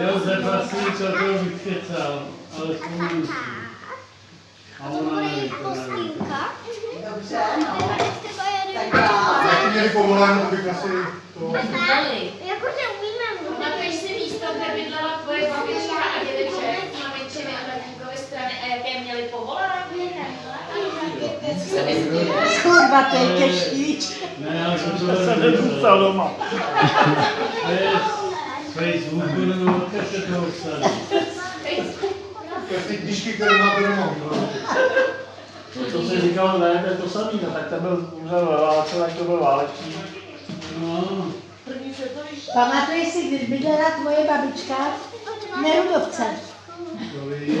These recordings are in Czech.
Josef asi co to vykecal, ale spomínám si. A ona neví, to neví. Dobře, no. Jak měli povolání, to bych asi to... Jakože umíme mluvit. Napiš si místo, kde bydlela tvoje babička a dědeček, maminčiny a tatínkovy strany a jaké měli povolání? Kurva, to je těžký. Ne, ale to jsem nezůstal doma. Facebooku nebo jaké se toho stane. To je ty knížky, které máte doma. To si říkal, ne, to je to samý, no, tak ten byl umřel ve válce, tak to byl válečný. No. Pamatuješ si, když bydlela tvoje babička v Nerudovce? To vidíš.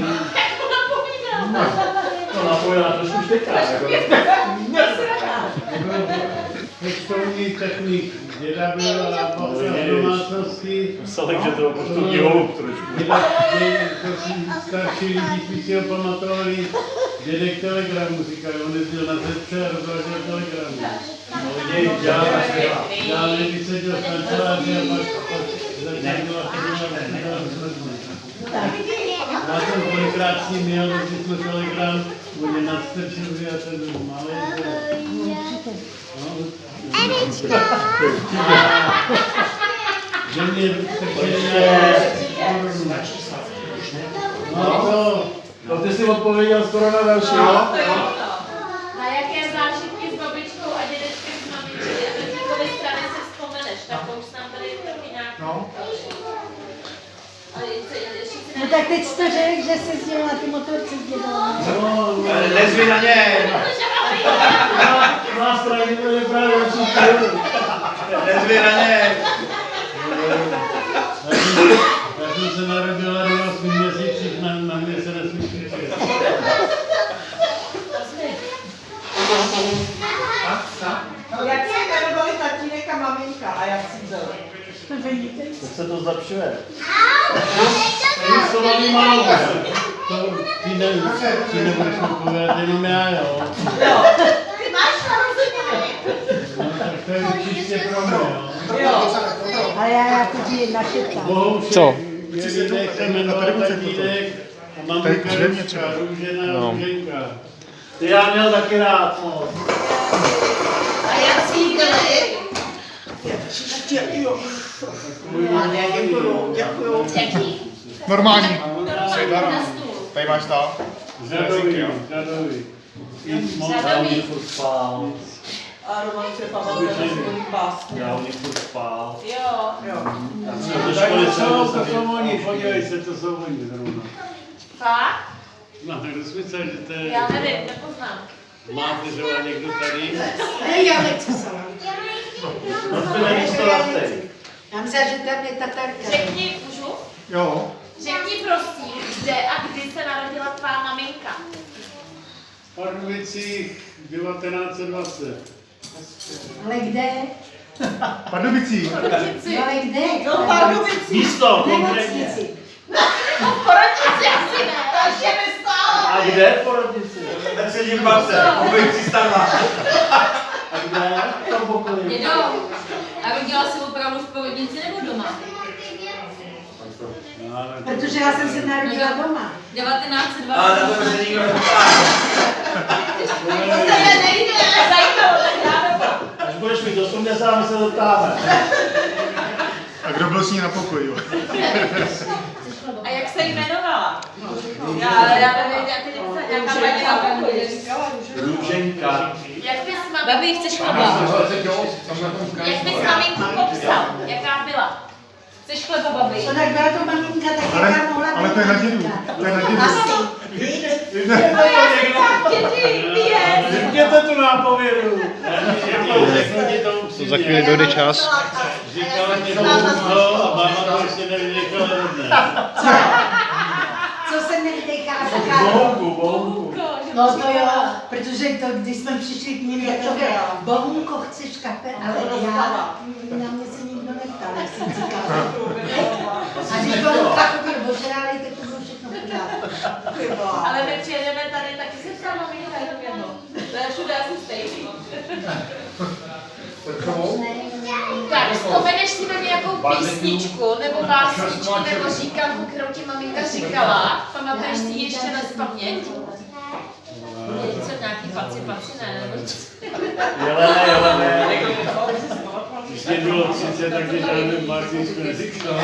To napojená trošku štěká. Poštovní technik. Děda byla babka v domácnosti. Myslel, že to poštovní holub trošku. To si starší lidi si ho pamatovali. Dědek telegramu říkali, on jezdil na zetce a rozvážel telegramu. Já když seděl v kanceláři a pak začínala chodila já jsem kolikrát s ním měl, když jsme telegram, bude nadstrčil, a ten byl malý. Že mě No ty jsi odpověděl skoro na další, jo? Na jaké zážitky s babičkou a dědečkem s maminčiny a tatínkovy strany si vzpomeneš? Tak to už nám tady taky nějak... No. No tak teď jsi to řekl, že jsi jezdil na ty motorce s dědou. Nezvi na ně! Má straně, to je právě nezvi na ně! Já jsem se narodila do 8 měsících, na mě se nesmí křičet. Jak se jmenovali tatínek a maminka a jak jsi byl? Tak se to zlepšuje. To není málo. To ty nebudeš odpovědět, jenom já, jo. Ty máš narozeniny. No, tak to je čistě pro mě, Jo. A já chodím na šepka. Bohušek, Jelínek se jmenoval tatínek a maminka Ružka, Růžena, Růženka. Ty já měl taky rád, no. A jak jsi byli? Děkuju. Jaký? Normální. Na stůl. Tady máš to. Řadový. Já u nich furt spál. A Roman se pamatuje na svůj básně. Já u nich furt spál. Jo. To jsou oni, podívej se, to jsou oni zrovna. Fakt? No, tak smysl, že to je... Já nevím, nepoznám. Máte třeba někdo tady? Ne, já nechci sama. No to není stolastej. Já myslím, že tam je tatarka. Řekni, můžu? Jo. Řekni prosím, kde a kdy se narodila tvá maminka. V Pardubicích 1920. Ale kde? Pardubicí. No, ale kde? No, Pardubicí. Místo, V konkrétně. nemocnici. V porodnici asi ne. To ještě nestála. A kde v porodnici? Tak sedím babce, mluvím si starma. A kde? V tom pokoji. Dědo, a rodila jsi opravdu v porodnici nebo doma? No, ale Protože já jsem se narodila doma. 1920. Ale na to se nikdo neptá. To se nejde. Zajímalo, tak já doma. Až budeš mít 80, my se zeptáme. A kdo byl s ní na pokoji? A jak se jmenovala? Já nevím, jaká paní na pokoji. Růženka. Jak bys Babi, chceš chleba? Jak bys maminku popsal? Jaká byla? Chceš chleba, babi? To tak byla to maminka, tak jaká mohla být Ale to je na dědu. maminka. To je na dědu. Řekněte tu nápovědu. řeknu ti to upřímně. Za chvíli dojde čas. Říkala mě bohužel a máma to ještě nevydechla rodně. Co se mi vydechá? Bohunku. No to jo, protože to, když jsme přišli k ním, tak to bylo, Bohunko, chceš kafe? Ale na mě se nikdo neptal, jak jsem říkala. A když Bohunka chodil ožrálej, tak to bylo všechno pořád. Ale my přijedeme tady, taky se ptá maminka jenom jedno. To je všude asi stejný. Takovou? To Tak, vzpomeneš si na nějakou písničku, nebo básničku, nebo říkanku, kterou ti maminka říkala? Pamatuješ si ji ještě na paměť? Něco nějaký paci, ne? Jelene. Když mě bylo 30, tak mě žádnou básničku neříkala.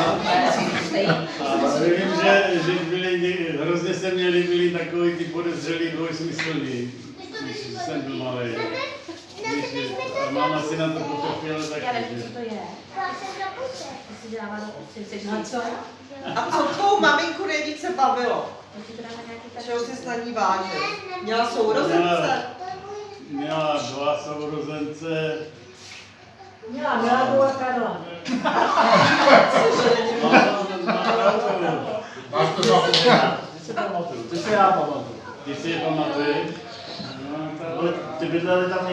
A vím, že byli, hrozně se mě líbili takový ty podezřelý dvojsmyslný, když jsem byl malý. A máma si na to pochopila taky. Já nevím, co to je. To si dává do pusy. No co? A co tvou maminku nejvíce bavilo? Čeho jsi na ní vážil? Měla sourozence? Měla 2 sourozence. Měla Milavu a Karla. Máš to zapomnět. Ty si já pamatuju. Ty si je pamatuješ? Ty bydleli tam